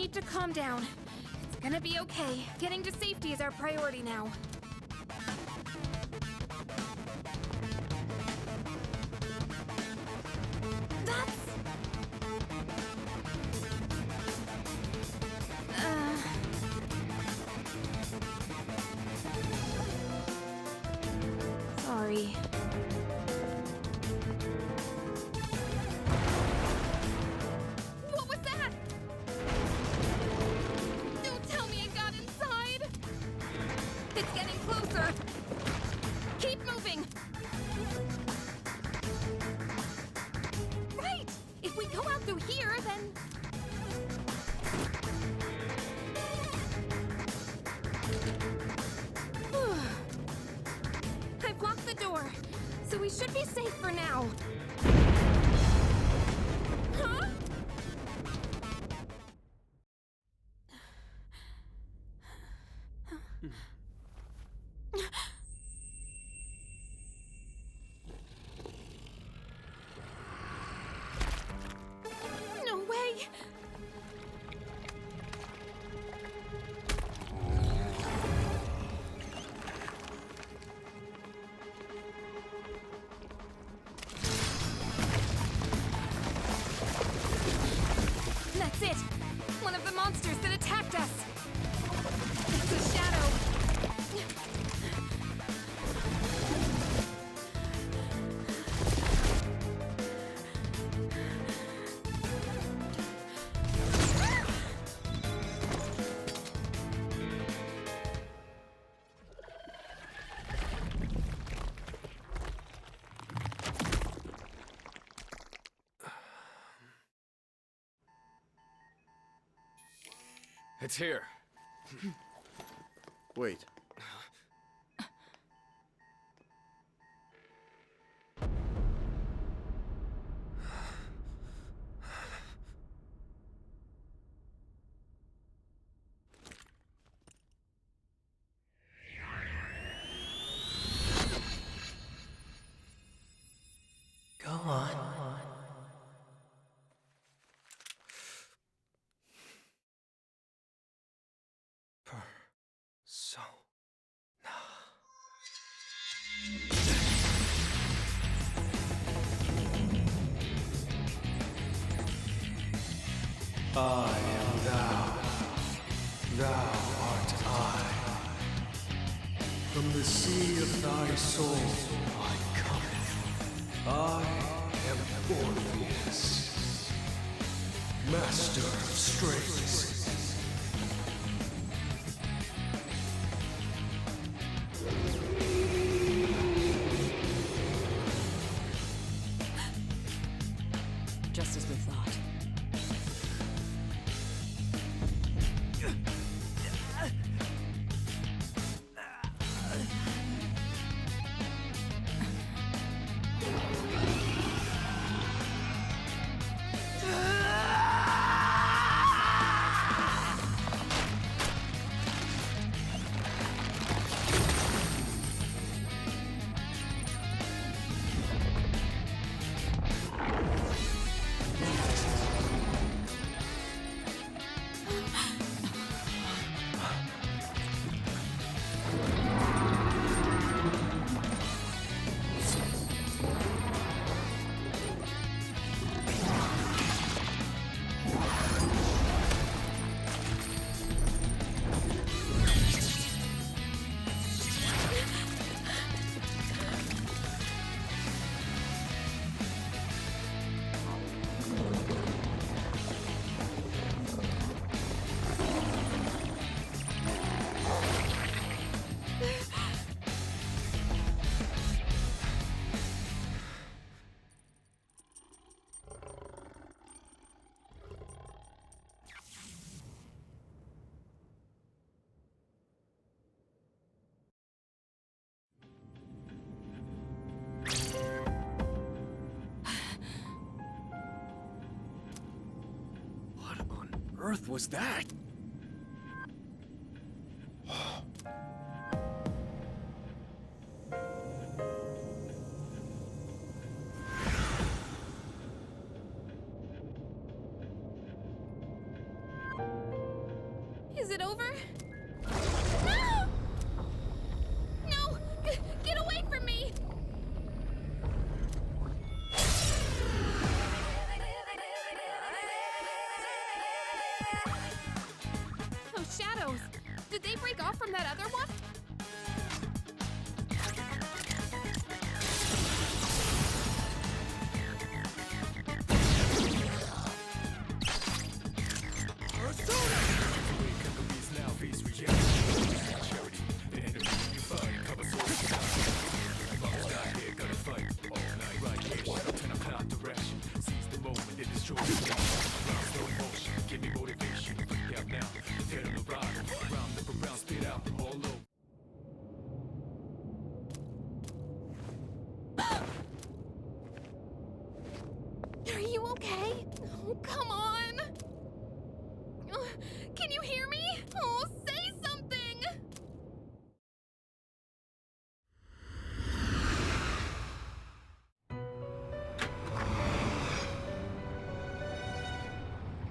need to calm down. It's gonna be okay. Getting to safety is our priority now. Sorry. What was that? Don't tell me it got inside! It's getting closer! Keep moving! Right! If we go out through here, then... I've locked the door, so we should be safe for now. Huh? No way! That's it! One of the monsters that attacked us! It's a shadow! It's here. Wait. Go on. So. I am thou. Thou art I. From the sea of thy soul I come. I am Orpheus, master of strings. Just as we thought. Earth was that? Is it over? No! No! Get away from me! Those shadows! Did they break off from that other one? Are you okay? Oh, come on! Can you hear me? Oh, say something!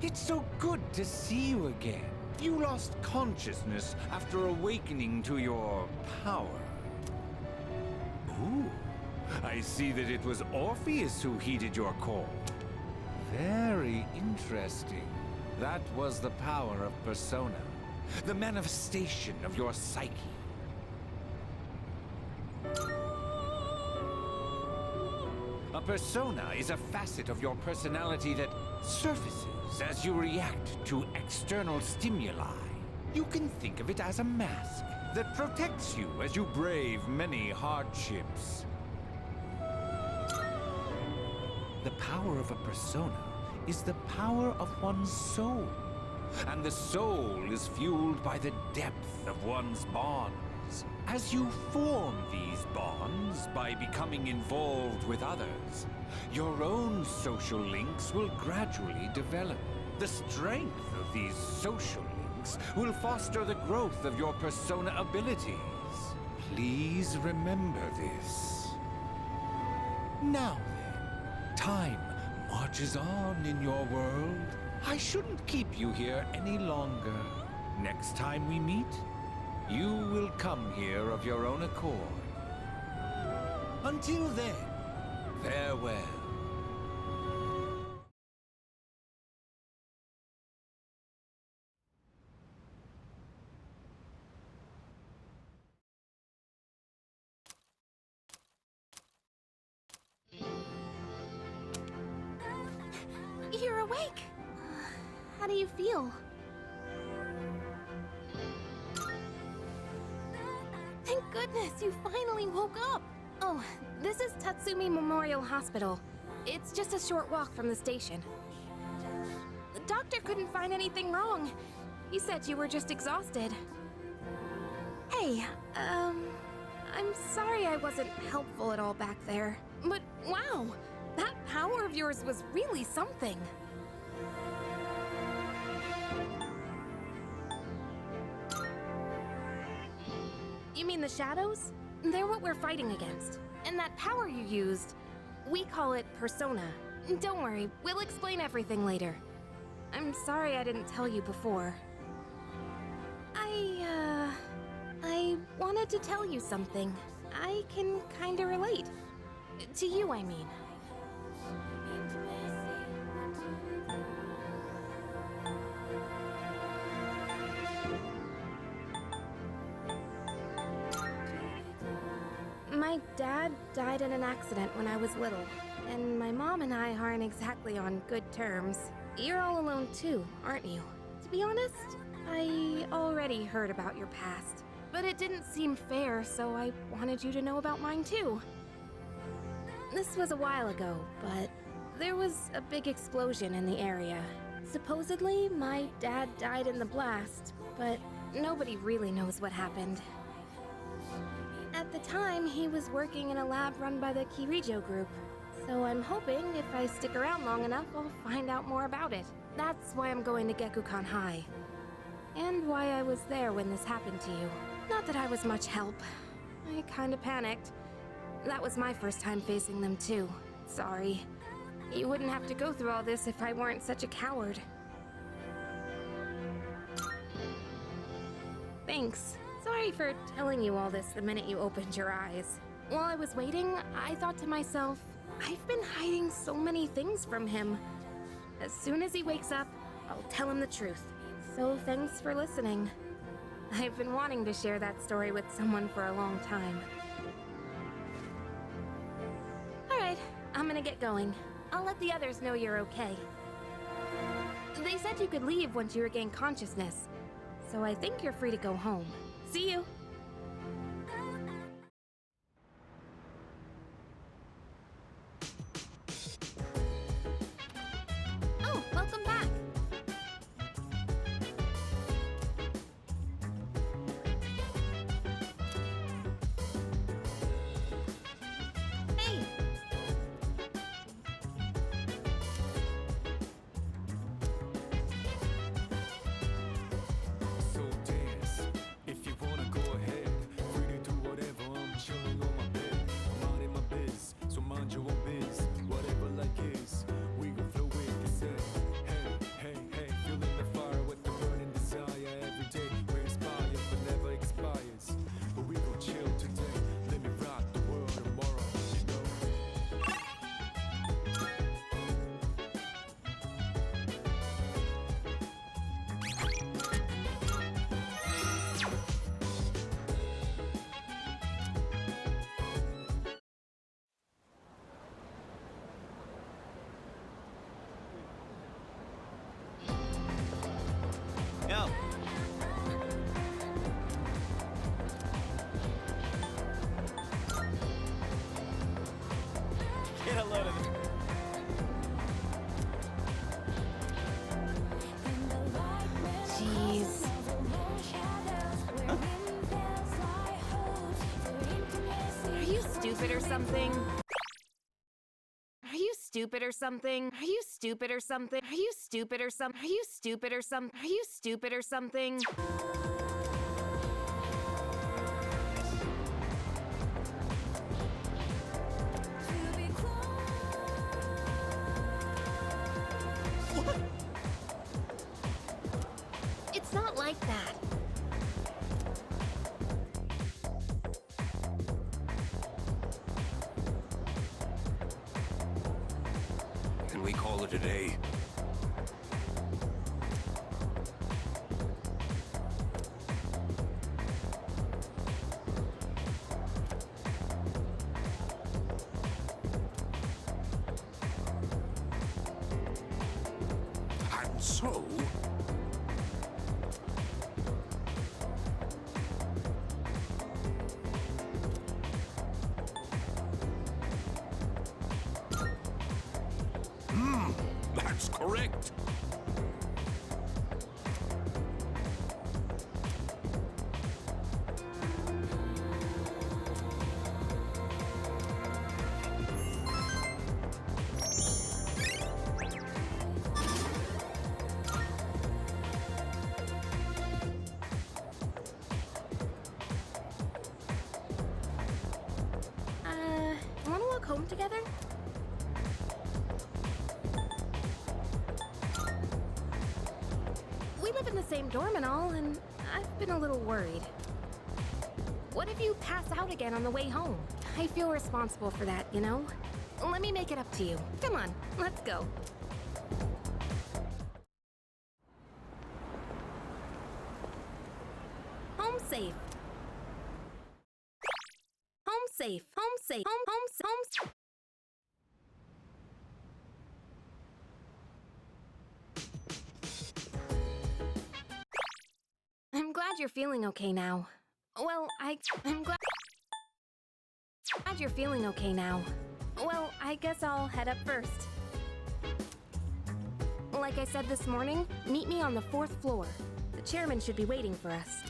It's so good to see you again. You lost consciousness after awakening to your power. Ooh, I see that it was Orpheus who heeded your call. Very interesting. That was the power of persona, the manifestation of your psyche. A persona is a facet of your personality that surfaces as you react to external stimuli. You can think of it as a mask that protects you as you brave many hardships. The power of a persona is the power of one's soul. And the soul is fueled by the depth of one's bonds. As you form these bonds by becoming involved with others, your own social links will gradually develop. The strength of these social links will foster the growth of your persona abilities. Please remember this. Now then, time marches on in your world. I shouldn't keep you here any longer. Next time we meet, you will come here of your own accord. Until then, farewell. You're awake! How do you feel? Thank goodness you finally woke up! Oh, this is Tatsumi Memorial Hospital. It's just a short walk from the station. The doctor couldn't find anything wrong. He said you were just exhausted. Hey, I'm sorry I wasn't helpful at all back there. But wow, that power of yours was really something. You mean the shadows? They're what we're fighting against. And that power you used, we call it persona. Don't worry, we'll explain everything later. I'm sorry I didn't tell you before. I wanted to tell you something. I can kinda relate. To you, I mean. My dad died in an accident when I was little, and my mom and I aren't exactly on good terms. You're all alone too, aren't you? To be honest, I already heard about your past, but it didn't seem fair, so I wanted you to know about mine too. This was a while ago, but there was a big explosion in the area. Supposedly, my dad died in the blast, but nobody really knows what happened. At the time, he was working in a lab run by the Kirijo group, so I'm hoping if I stick around long enough, I'll find out more about it. That's why I'm going to Gekukan High. And why I was there when this happened to you. Not that I was much help. I kinda panicked. That was my first time facing them too. Sorry. You wouldn't have to go through all this if I weren't such a coward. Thanks. Sorry for telling you all this the minute you opened your eyes. While I was waiting, I thought to myself, I've been hiding so many things from him. As soon as he wakes up, I'll tell him the truth. So thanks for listening. I've been wanting to share that story with someone for a long time. Alright, I'm gonna get going. I'll let the others know you're okay. They said you could leave once you regain consciousness, so I think you're free to go home. See you! Oh, welcome back! Hey! So dance, if you wanna go ahead. Free to do whatever, I'm chilling on my bed. I'm minding my biz, so mind your own biz. Whatever like is, we gon' flow with the set. Hey, hey, hey, feeling the fire with the burning desire. Every day we inspire, but never expires. But we gon' chill today, let me rock the world tomorrow, you know. Yo. Get a load of it. Jeez. Are you stupid or something? Are you stupid or something? Are you stupid or something? Are you stupid or something? Are you stupid or something? Are you stupid or something? It's not like that. Can we call it a day? And so... That's correct. Wanna walk home together? We live in the same dorm and all, and I've been a little worried. What if you pass out again on the way home? I feel responsible for that, you know? Let me make it up to you. Come on, let's go. Home safe. Home safe. Home safe. Home. I'm glad you're feeling okay now. Well, I'm glad you're feeling okay now. Well, I guess I'll head up first. Like I said this morning, meet me on the 4th floor. The chairman should be waiting for us.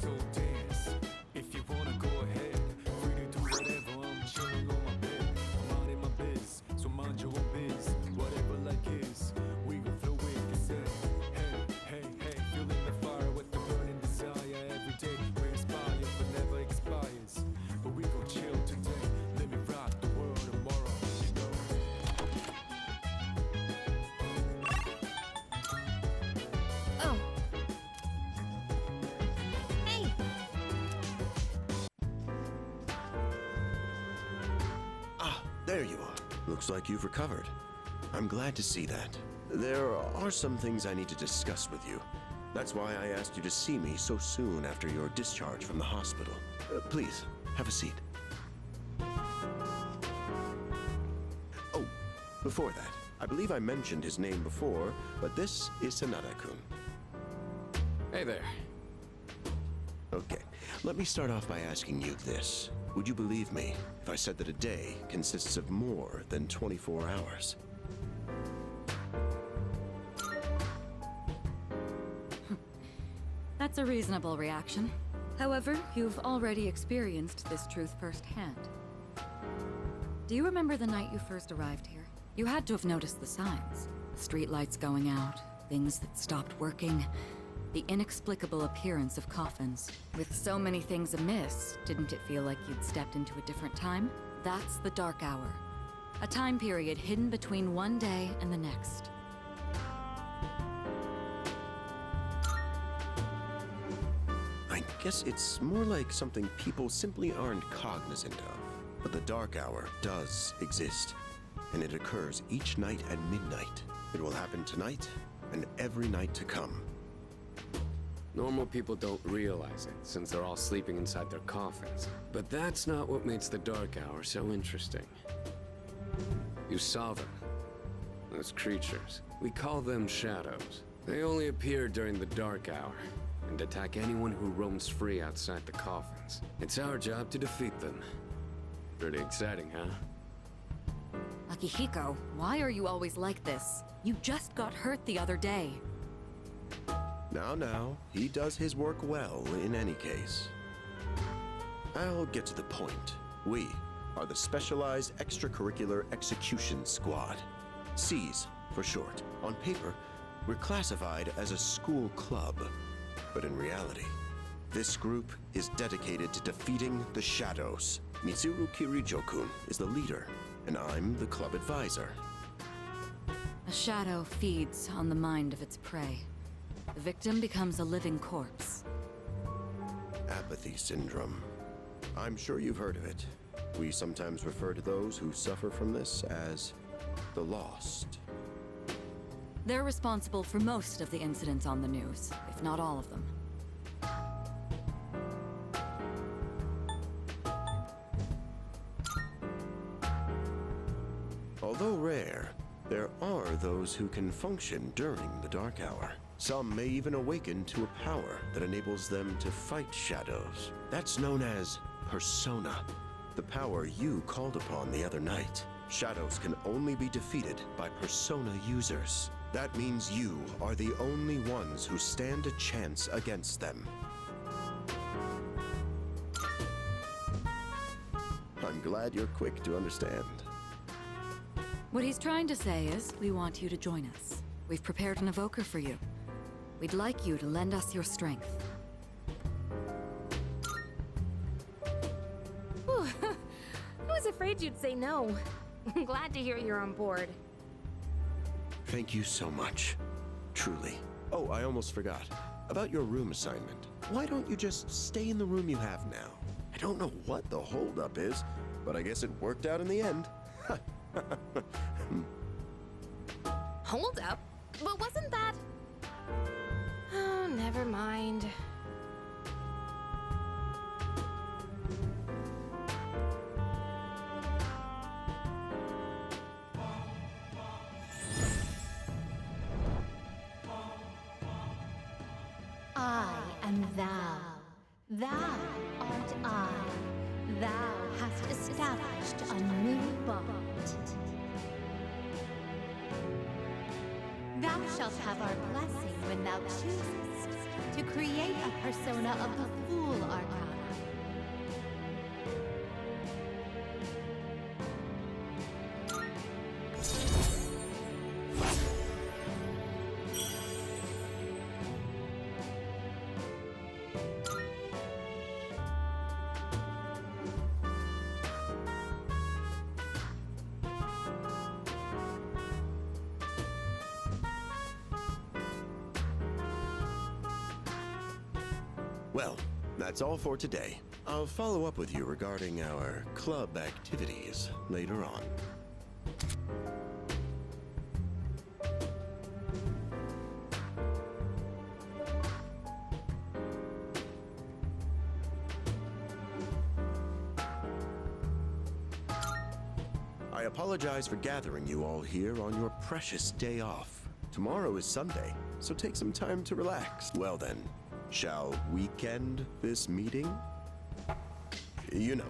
So dance, if you wanna go ahead. Free to do whatever, I'm chilling on my bed. I'm minding my biz, so mind your own biz. Whatever like is, we gon' flow with the set. Hey, hey, hey, feeling the fire with the burning desire. Every day we inspire, but never expires. But we gon' chill today, let me rock the world tomorrow, you know. There you are. Looks like you've recovered. I'm glad to see that. There are some things I need to discuss with you. That's why I asked you to see me so soon after your discharge from the hospital. Please, have a seat. Oh, before that, I believe I mentioned his name before, but this is Sanada-kun. Hey there. Okay, let me start off by asking you this. Would you believe me if I said that a day consists of more than 24 hours? That's a reasonable reaction. However, you've already experienced this truth firsthand. Do you remember the night you first arrived here? You had to have noticed the signs. Streetlights going out, things that stopped working, the inexplicable appearance of coffins. With so many things amiss, didn't it feel like you'd stepped into a different time? That's the Dark Hour. A time period hidden between one day and the next. I guess it's more like something people simply aren't cognizant of. But the Dark Hour does exist, and it occurs each night at midnight. It will happen tonight and every night to come. Normal people don't realize it, since they're all sleeping inside their coffins. But that's not what makes the Dark Hour so interesting. You saw them. Those creatures. We call them shadows. They only appear during the Dark Hour, and attack anyone who roams free outside the coffins. It's our job to defeat them. Pretty exciting, huh? Akihiko, why are you always like this? You just got hurt the other day. Now, he does his work well in any case. I'll get to the point. We are the Specialized Extracurricular Execution Squad. SEAS for short. On paper, we're classified as a school club. But in reality, this group is dedicated to defeating the Shadows. Mitsuru Kirijo-kun is the leader, and I'm the club advisor. A shadow feeds on the mind of its prey. The victim becomes a living corpse. Apathy syndrome. I'm sure you've heard of it. We sometimes refer to those who suffer from this as the lost. They're responsible for most of the incidents on the news, if not all of them. Although rare, there are those who can function during the Dark Hour. Some may even awaken to a power that enables them to fight shadows. That's known as persona, the power you called upon the other night. Shadows can only be defeated by persona users. That means you are the only ones who stand a chance against them. I'm glad you're quick to understand. What he's trying to say is, we want you to join us. We've prepared an evoker for you. We'd like you to lend us your strength. Whew. I was afraid you'd say no. I'm glad to hear you're on board. Thank you so much. Truly. Oh, I almost forgot. About your room assignment. Why don't you just stay in the room you have now? I don't know what the holdup is, but I guess it worked out in the end. Hold up. But wasn't that... Oh, never mind. I am thou. Thou art I. Thou hast established a new bond. Thou shalt have our blessing when thou choosest to create a persona of the Fool Arcana. Well, that's all for today. I'll follow up with you regarding our club activities later on. I apologize for gathering you all here on your precious day off. Tomorrow is Sunday, so take some time to relax. Well then, shall weekend this meeting? You know,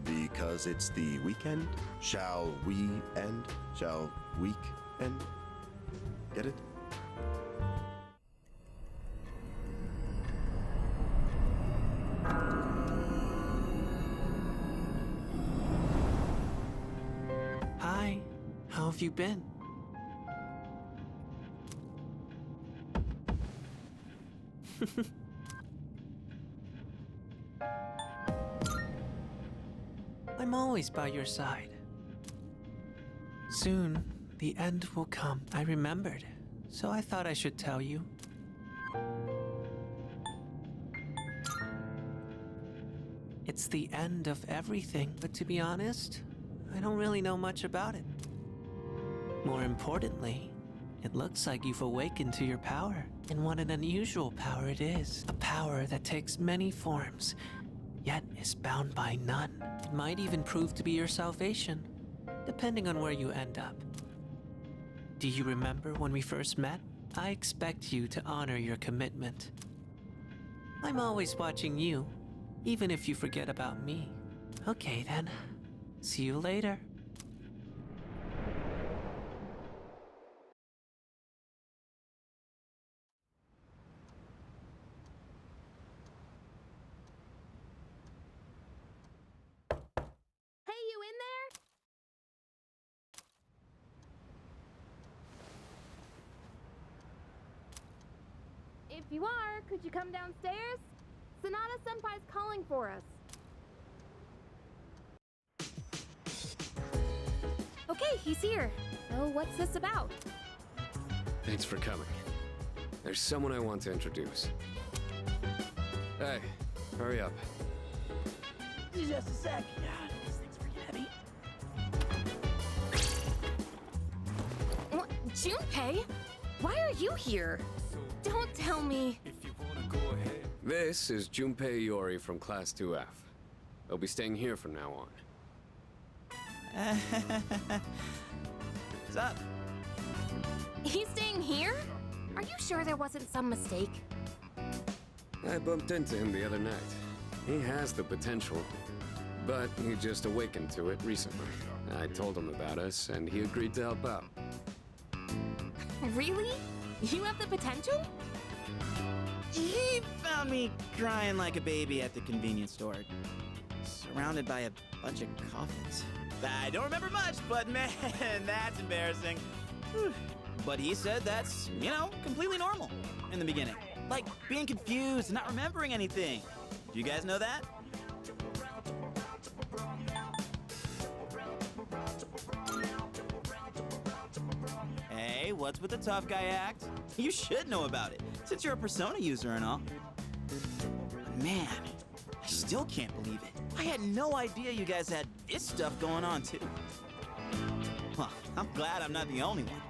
because it's the weekend. Shall we end? Shall week end? Get it? Hi, how have you been? I'm always by your side. Soon, the end will come. I remembered, so I thought I should tell you. It's the end of everything, but to be honest, I don't really know much about it. More importantly, it looks like you've awakened to your power. And what an unusual power it is. A power that takes many forms, yet is bound by none. It might even prove to be your salvation, depending on where you end up. Do you remember when we first met? I expect you to honor your commitment. I'm always watching you, even if you forget about me. Okay then, see you later. Hey, you in there? If you are, could you come downstairs? Sonata-senpai's calling for us. Okay, he's here. So what's this about? Thanks for coming. There's someone I want to introduce. Hey, hurry up. Just a sec. Yeah, this thing's freaking heavy. What? Junpei? Why are you here? Don't tell me. If you wanna go ahead. This is Junpei Iori from Class 2F. They'll be staying here from now on. What's up? He's staying here? Are you sure there wasn't some mistake? I bumped into him the other night. He has the potential, but he just awakened to it recently. I told him about us, and he agreed to help out. Really? You have the potential? He found me crying like a baby at the convenience store, surrounded by a bunch of coffins. I don't remember much, but man, that's embarrassing. Whew. But he said that's, completely normal in the beginning. Like being confused and not remembering anything. Do you guys know that? Hey, what's with the tough guy act? You should know about it, since you're a Persona user and all. Man, I still can't believe it. I had no idea you guys had this stuff going on, too. Well, I'm glad I'm not the only one.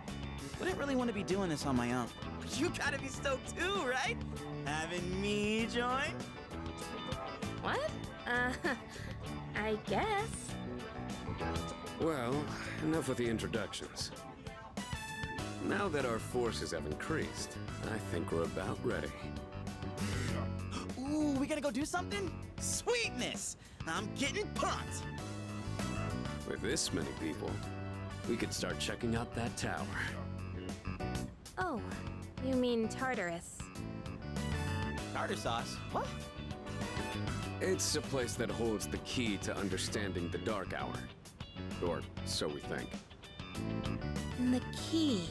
Wouldn't really want to be doing this on my own. You gotta be stoked too, right? Having me join? What? I guess. Well, enough with the introductions. Now that our forces have increased, I think we're about ready. Ooh, we gotta go do something? Sweetness! I'm getting pumped! With this many people, we could start checking out that tower. Oh, you mean Tartarus. Tartar sauce? What? It's a place that holds the key to understanding the Dark Hour. Or so we think. The key.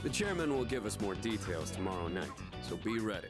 The chairman will give us more details tomorrow night, so be ready.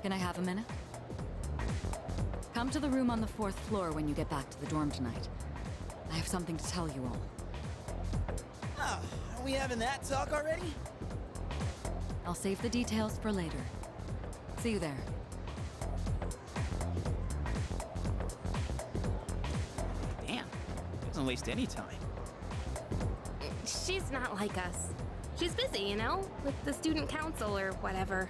Can I have a minute? Come to the room on the 4th floor when you get back to the dorm tonight. I have something to tell you all. Oh, are we having that talk already? I'll save the details for later. See you there. Damn, doesn't waste any time. She's not like us. She's busy, you know, with the student council or whatever.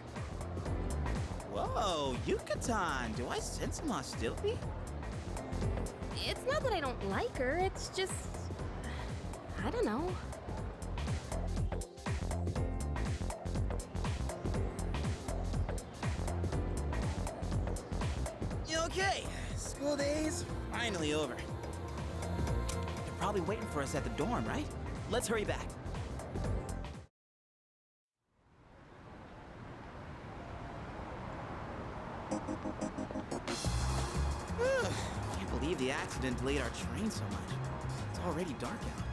Whoa, Yucatan, do I sense some hostility? It's not that I don't like her, it's just... I don't know. Okay, school day's finally over. They're probably waiting for us at the dorm, right? Let's hurry back. Can't believe the accident delayed our train so much. It's already dark out.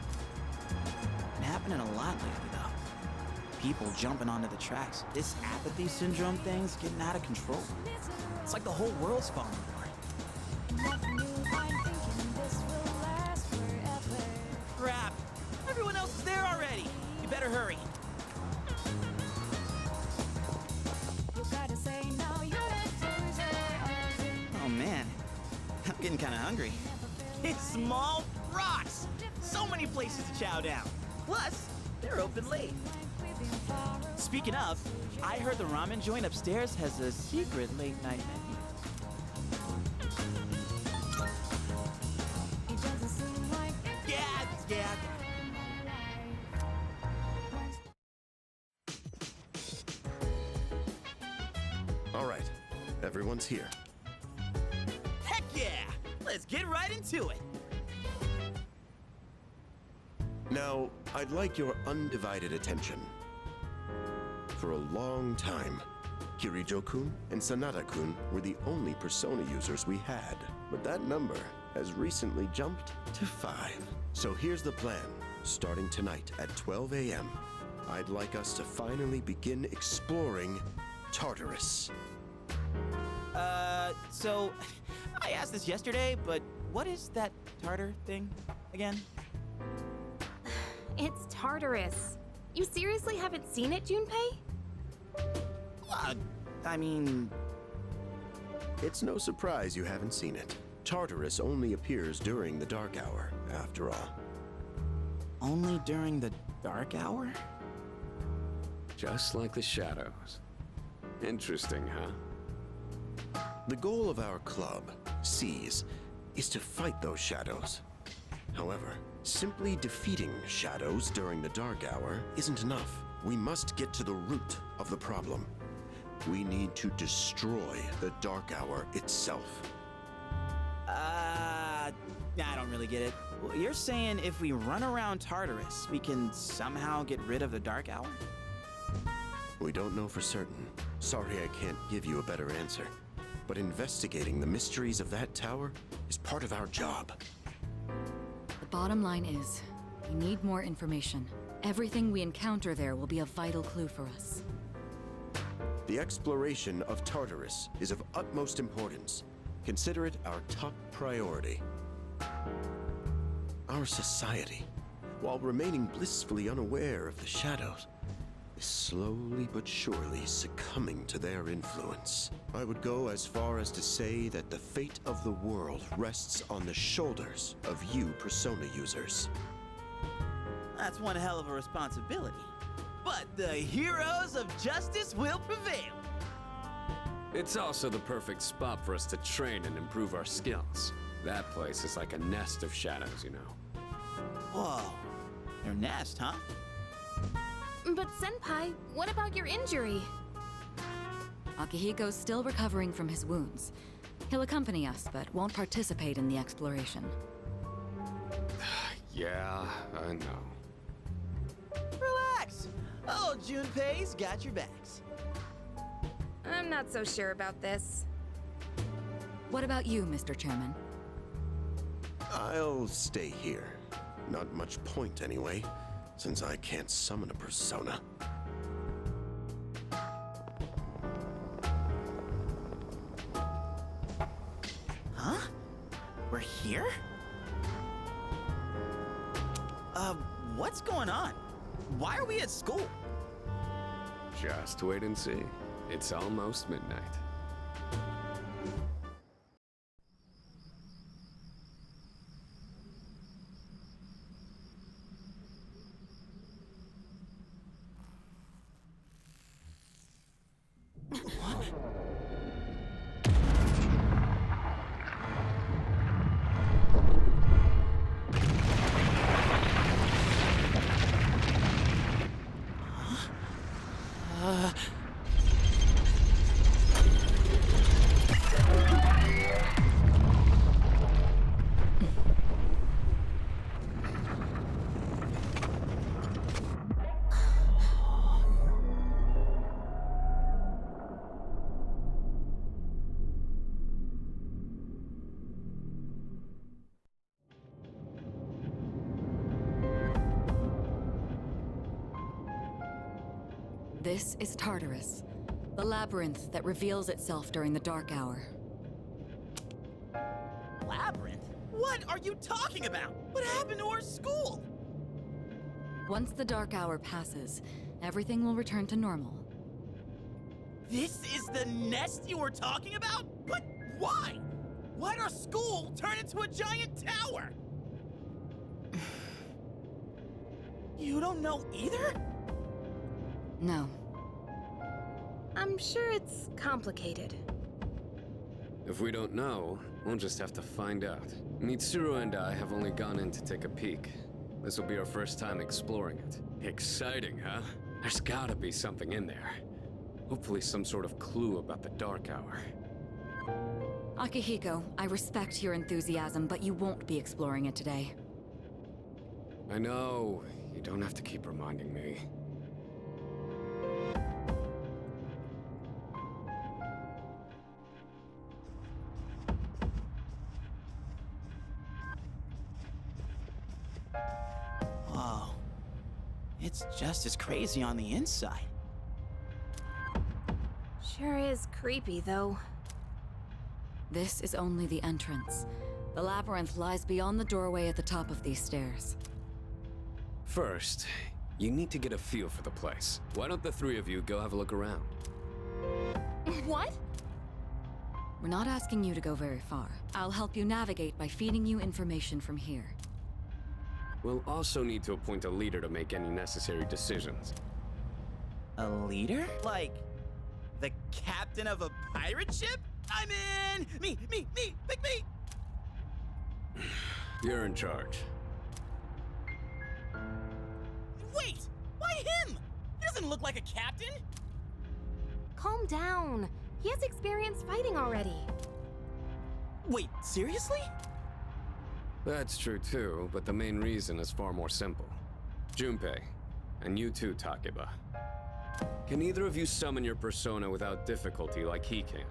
Been happening a lot lately, though. People jumping onto the tracks. This apathy syndrome thing's getting out of control. It's like the whole world's falling apart. Crap! Everyone else is there already! You better hurry. Oh man, I'm getting kinda hungry. It's Small rocks! So many places to chow down. Plus, they're open late. Speaking of, I heard the ramen joint upstairs has a secret late night menu. Yeah. All right, everyone's here. Heck yeah! Let's get right into it. Now, I'd like your undivided attention. For a long time, Kirijo-kun and Sanada-kun were the only persona users we had. But that number has recently jumped to 5. So here's the plan. Starting tonight at 12 a.m., I'd like us to finally begin exploring Tartarus. So I asked this yesterday, but what is that tartar thing again? It's Tartarus. You seriously haven't seen it, Junpei? I mean... It's no surprise you haven't seen it. Tartarus only appears during the dark hour, after all. Only during the dark hour? Just like the shadows. Interesting, huh? The goal of our club, Seize, is to fight those shadows. However, simply defeating shadows during the dark hour isn't enough. We must get to the root of the problem. We need to destroy the dark hour itself. I don't really get it. You're saying if we run around Tartarus, we can somehow get rid of the dark hour? We don't know for certain. Sorry I can't give you a better answer. But investigating the mysteries of that tower is part of our job. The bottom line is, we need more information. Everything we encounter there will be a vital clue for us. The exploration of Tartarus is of utmost importance. Consider it our top priority. Our society, while remaining blissfully unaware of the shadows, is slowly but surely succumbing to their influence. I would go as far as to say that the fate of the world rests on the shoulders of you persona users. That's one hell of a responsibility. But the heroes of justice will prevail. It's also the perfect spot for us to train and improve our skills. That place is like a nest of shadows, you know. Whoa, their nest, huh? But Senpai, what about your injury? Akihiko's still recovering from his wounds. He'll accompany us, but won't participate in the exploration. Yeah, I know. Relax. Oh, Junpei's got your backs. I'm not so sure about this. What about you, Mr. Chairman? I'll stay here. Not much point anyway, since I can't summon a persona. We're here? What's going on? Why are we at school? Just wait and see. It's almost midnight. This is Tartarus, the labyrinth that reveals itself during the dark hour. Labyrinth? What are you talking about? What happened to our school? Once the dark hour passes, everything will return to normal. This is the nest you were talking about? But why? Why'd our school turn into a giant tower? You don't know either? No. I'm sure it's complicated. If we don't know, we'll just have to find out. Mitsuru and I have only gone in to take a peek. This will be our first time exploring it. Exciting, huh? There's gotta be something in there. Hopefully some sort of clue about the Dark Hour. Akihiko, I respect your enthusiasm, but you won't be exploring it today. I know. You don't have to keep reminding me. Whoa. It's just as crazy on the inside. Sure is creepy, though. This is only the entrance. The labyrinth lies beyond the doorway at the top of these stairs. First, you need to get a feel for the place. Why don't the three of you go have a look around? What? We're not asking you to go very far. I'll help you navigate by feeding you information from here. We'll also need to appoint a leader to make any necessary decisions. A leader? Like, the captain of a pirate ship? I'm in! Me! Pick me! You're in charge. Wait! Why him? He doesn't look like a captain! Calm down. He has experience fighting already. Wait, seriously? That's true too, but the main reason is far more simple. Junpei, and you too, Takeba. Can either of you summon your persona without difficulty like he can?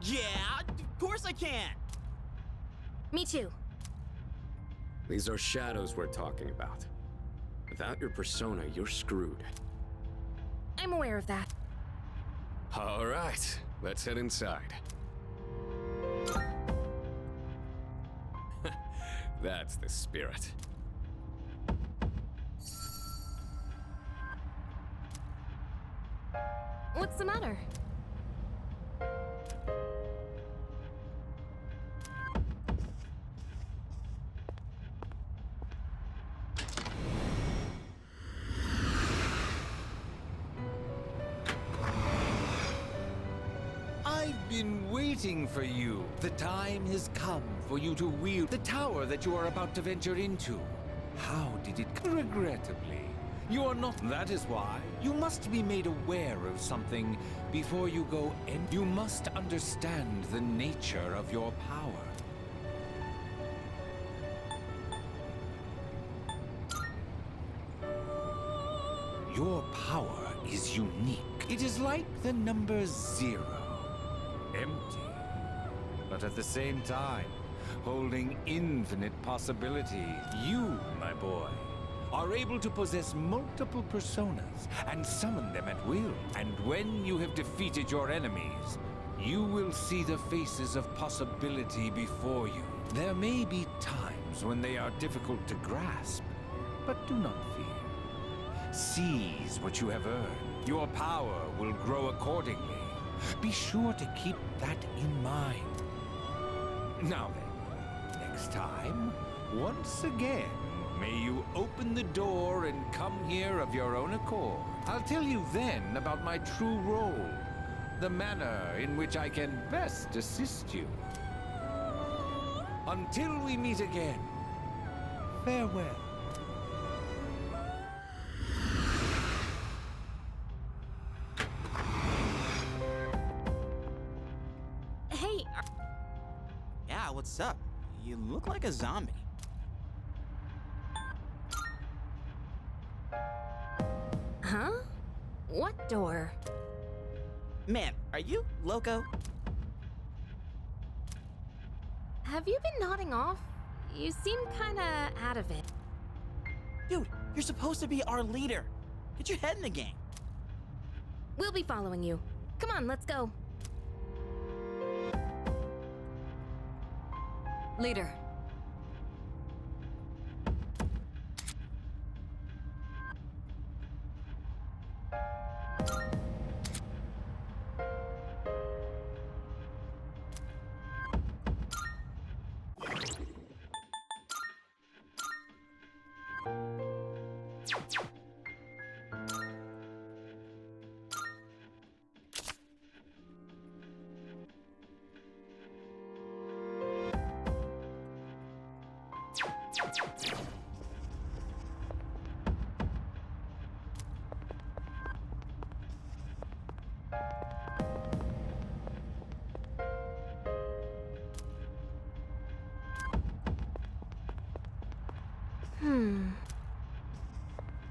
Yeah, of course I can! Me too. These are shadows we're talking about. Without your persona, you're screwed. I'm aware of that. All right, let's head inside. That's the spirit. What's the matter? I've been waiting for you. The time has come for you to wield the tower that you are about to venture into. How did it regrettably? You are not. That is why you must be made aware of something before you go in. You must understand the nature of your power. Your power is unique. It is like the number 0. Empty, but at the same time, holding infinite possibilities. You, my boy, are able to possess multiple personas and summon them at will. And when you have defeated your enemies, you will see the faces of possibility before you. There may be times when they are difficult to grasp, but do not fear. Seize what you have earned. Your power will grow accordingly. Be sure to keep that in mind. Now then, next time, once again, may you open the door and come here of your own accord. I'll tell you then about my true role, the manner in which I can best assist you. Until we meet again, farewell. Hey, Yeah, what's up? You look like a zombie. huh? What door? Man, are you loco? Have you been nodding off? You seem kinda out of it. Dude, you're supposed to be our leader. Get your head in the game. We'll be following you. Come on, let's go. Leader.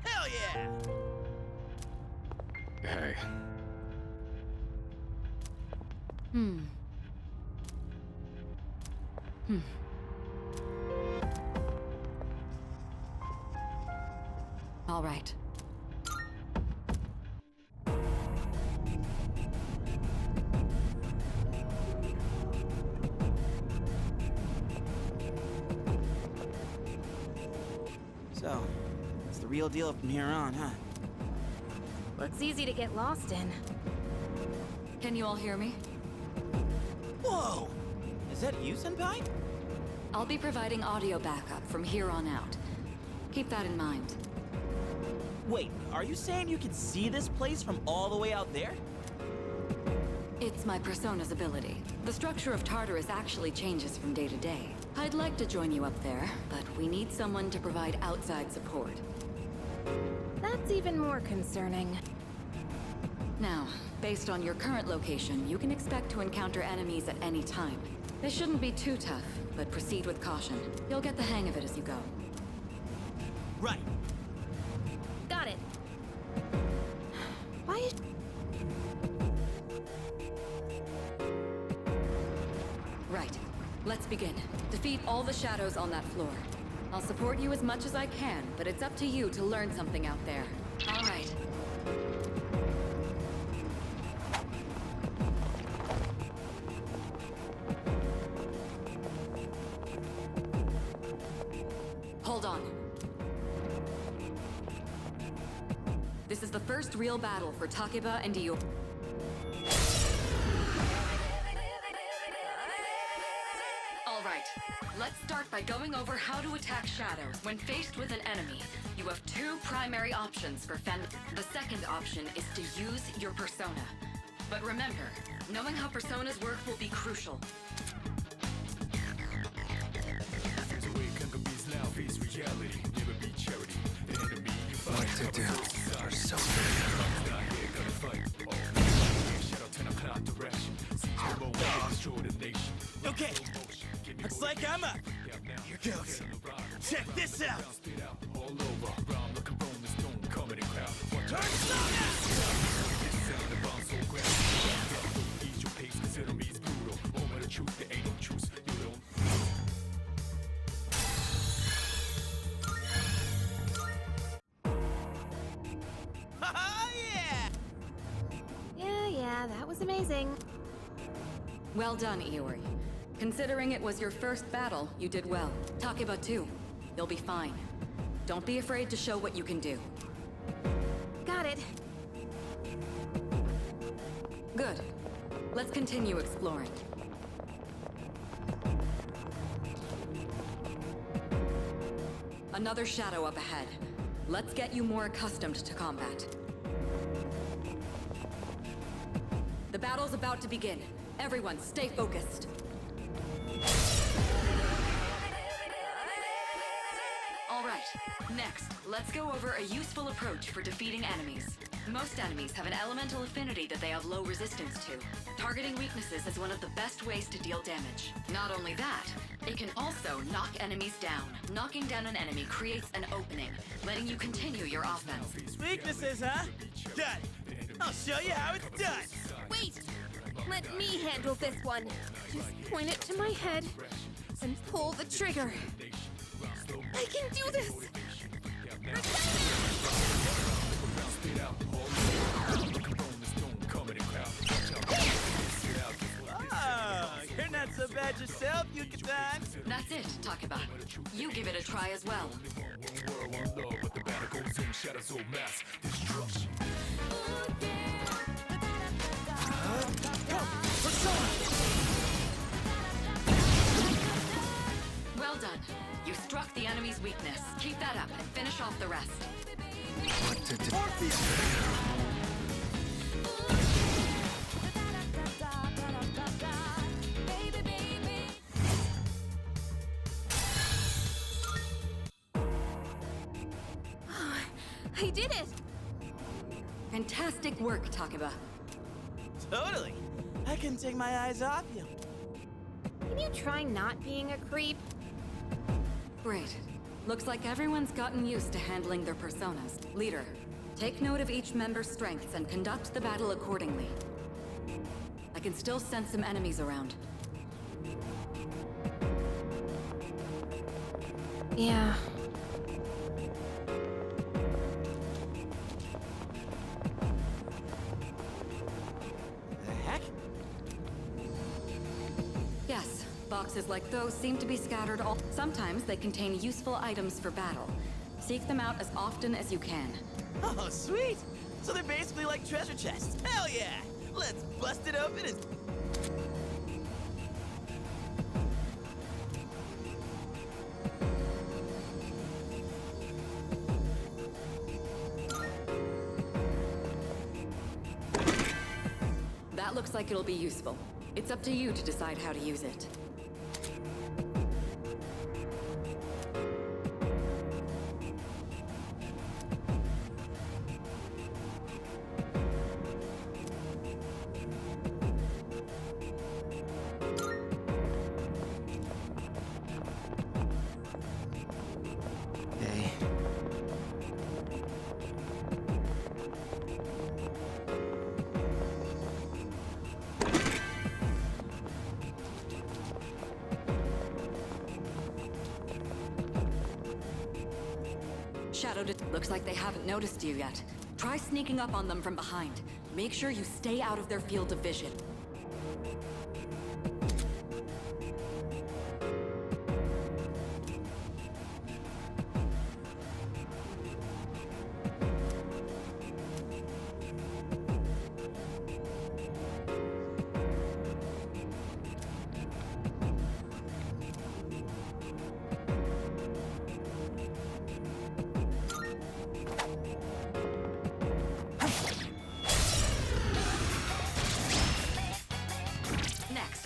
Hell yeah! Hey, All right. So, it's the real deal from here on, huh? Looks easy to get lost in. Can you all hear me? Whoa! Is that you, Senpai? I'll be providing audio backup from here on out. Keep that in mind. Wait, are you saying you can see this place from all the way out there? It's my persona's ability. The structure of Tartarus actually changes from day to day. I'd like to join you up there, but we need someone to provide outside support. That's even more concerning. Now, based on your current location, you can expect to encounter enemies at any time. They shouldn't be too tough, but proceed with caution. You'll get the hang of it as you go. Right. Got it. Why is... Right. Let's begin. Defeat all the shadows on that floor. I'll support you as much as I can, but it's up to you to learn something out there. All right. Hold on. This is the first real battle for Takeba and Dio. All right, let's start by going over how to attack shadows. When faced with an enemy, you have two primary options for fend. The second option is to use your persona. But remember, knowing how personas work will be crucial. what to do? Persona. Okay, looks like I'm up. Here goes. Check this out. Turn Yeah, that was amazing. Well done, Iori. Considering it was your first battle, you did well. Takeba too. You'll be fine. Don't be afraid to show what you can do. Got it. Good. Let's continue exploring. Another shadow up ahead. Let's get you more accustomed to combat. The battle's about to begin. Everyone, stay focused. All right, next, let's go over a useful approach for defeating enemies. Most enemies have an elemental affinity that they have low resistance to. Targeting weaknesses is one of the best ways to deal damage. Not only that, it can also knock enemies down. Knocking down an enemy creates an opening, letting you continue your offense. Weaknesses, huh? Done. I'll show you how it's done. Wait! Let me handle this one. Just point it to my head and pull the trigger. I can do this! Oh, you're not so bad yourself, Yuka-tan. That's it, Takeba. You give it a try as well. Well done. You struck the enemy's weakness. Keep that up and finish off the rest. I did it! Fantastic work, Takeba. Totally. I couldn't take my eyes off you. Can you try not being a creep? Great. Looks like everyone's gotten used to handling their personas. Leader, take note of each member's strengths and conduct the battle accordingly. I can still sense some enemies around. Yeah. The heck? Yes, boxes like those seem to be scattered all. Sometimes they contain useful items for battle. Seek them out as often as you can. Oh, sweet. So they're basically like treasure chests. Hell yeah! Let's bust it open and... That looks like it'll be useful. It's up to you to decide how to use it. Hey. Looks like they haven't noticed you yet. Try sneaking up on them from behind. Make sure you stay out of their field of vision.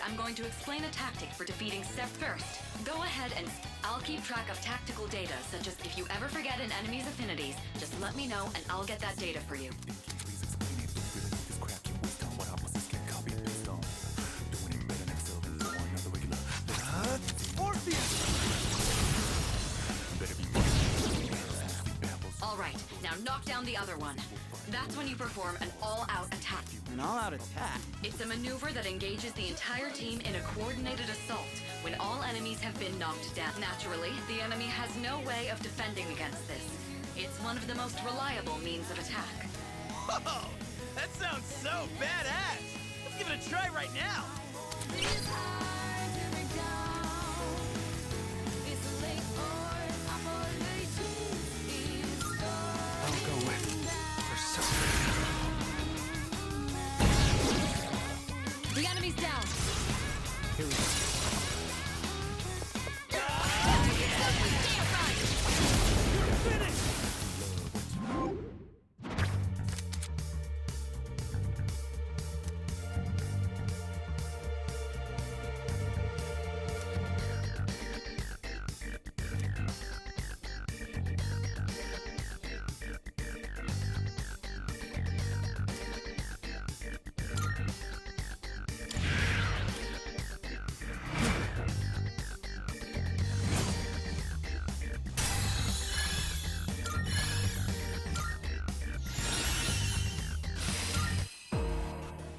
I'm going to explain a tactic for defeating first. Go ahead and I'll keep track of tactical data, such as if you ever forget an enemy's affinities, just let me know and I'll get that data for you. All right, now knock down the other one. That's when you perform an all-out attack. An all-out attack? It's a maneuver that engages the entire team in a coordinated assault when all enemies have been knocked down. Naturally, the enemy has no way of defending against this. It's one of the most reliable means of attack. Whoa! That sounds so badass! Let's give it a try right now! I'll go with persona. The enemy's down. Here we go.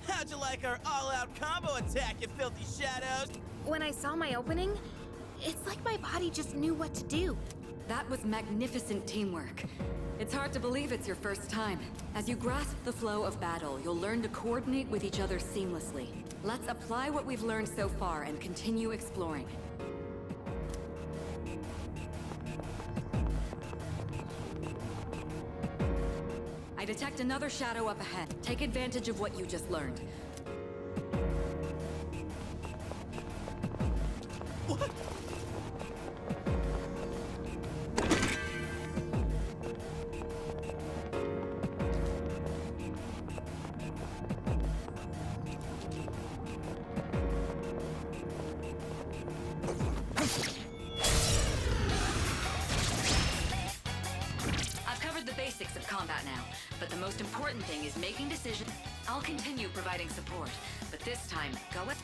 How'd you like our all-out combo attack, you filthy shadows? When I saw my opening, it's like my body just knew what to do. That was magnificent teamwork. It's hard to believe it's your first time. As you grasp the flow of battle, you'll learn to coordinate with each other seamlessly. Let's apply what we've learned so far and continue exploring. I detect another shadow up ahead. Take advantage of what you just learned. What? I've covered the basics of combat now, but the most important thing is making decisions. I'll continue providing support, but this time, go with...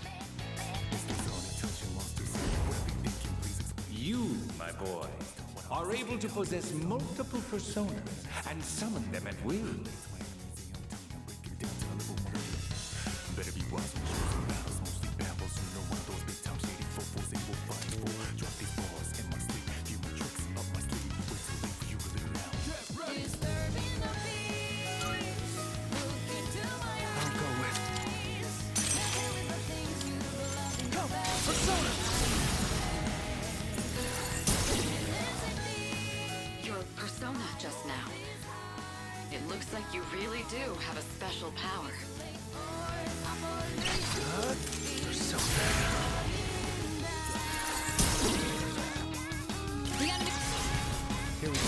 You, my boy, are able to possess multiple personas and summon them at will. Better be wise when choosing battles, mostly babbles. You know one of those big time shady fofos they will fight for. Drop these bars in my sleeve, few more tricks up my sleeve. Wait till late for you to live around. I'll go with Your persona just now. It looks like you really do have a special power. The enemy... Here we go.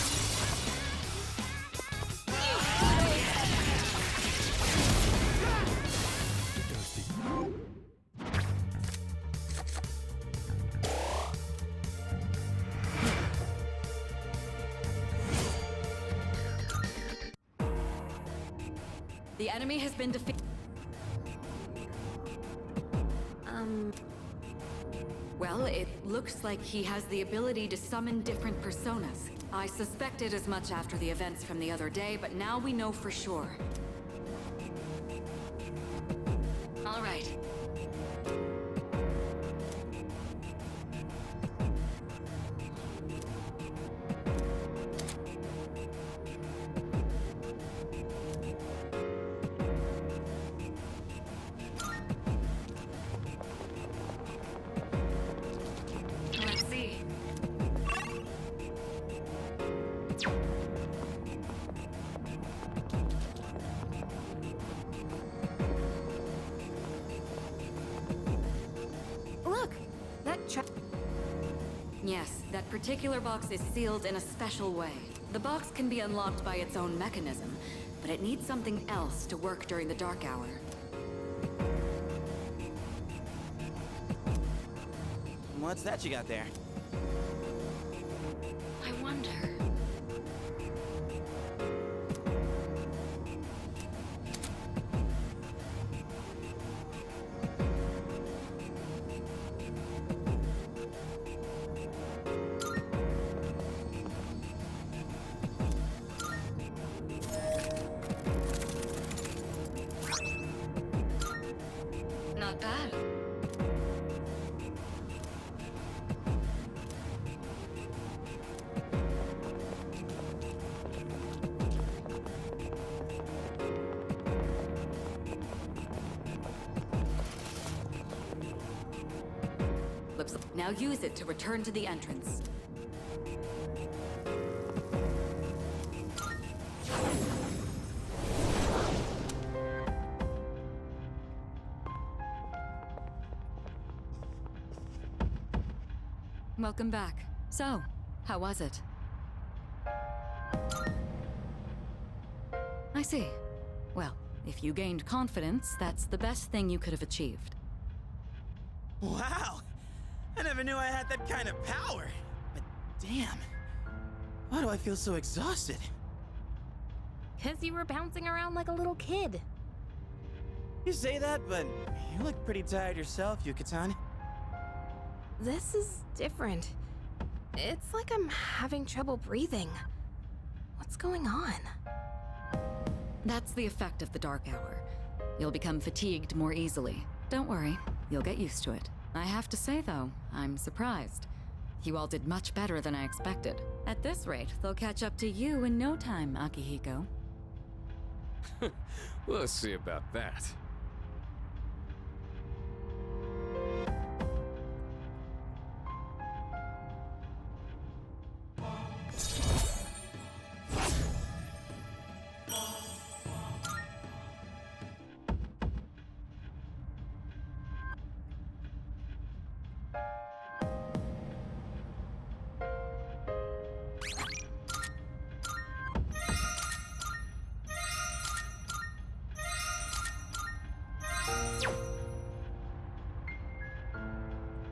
The enemy has been defeated. Well, it looks like he has the ability to summon different personas. I suspected as much after the events from the other day, but now we know for sure. All right. Let's see. Look, that Yes, that particular box is sealed in a special way. The box can be unlocked by its own mechanism, but it needs something else to work during the dark hour. What's that you got there? I wonder... Not bad. Now use it to return to the entrance. Welcome back. So, how was it? I see. Well, if you gained confidence, that's the best thing you could have achieved. Wow! I never knew I had that kind of power. But damn, why do I feel so exhausted? 'Cause you were bouncing around like a little kid. You say that, but you look pretty tired yourself, Yucatan. This is different. It's like I'm having trouble breathing. What's going on? That's the effect of the dark hour. You'll become fatigued more easily. Don't worry, you'll get used to it. I have to say, though, I'm surprised. You all did much better than I expected. At this rate, they'll catch up to you in no time, Akihiko. We'll see about that.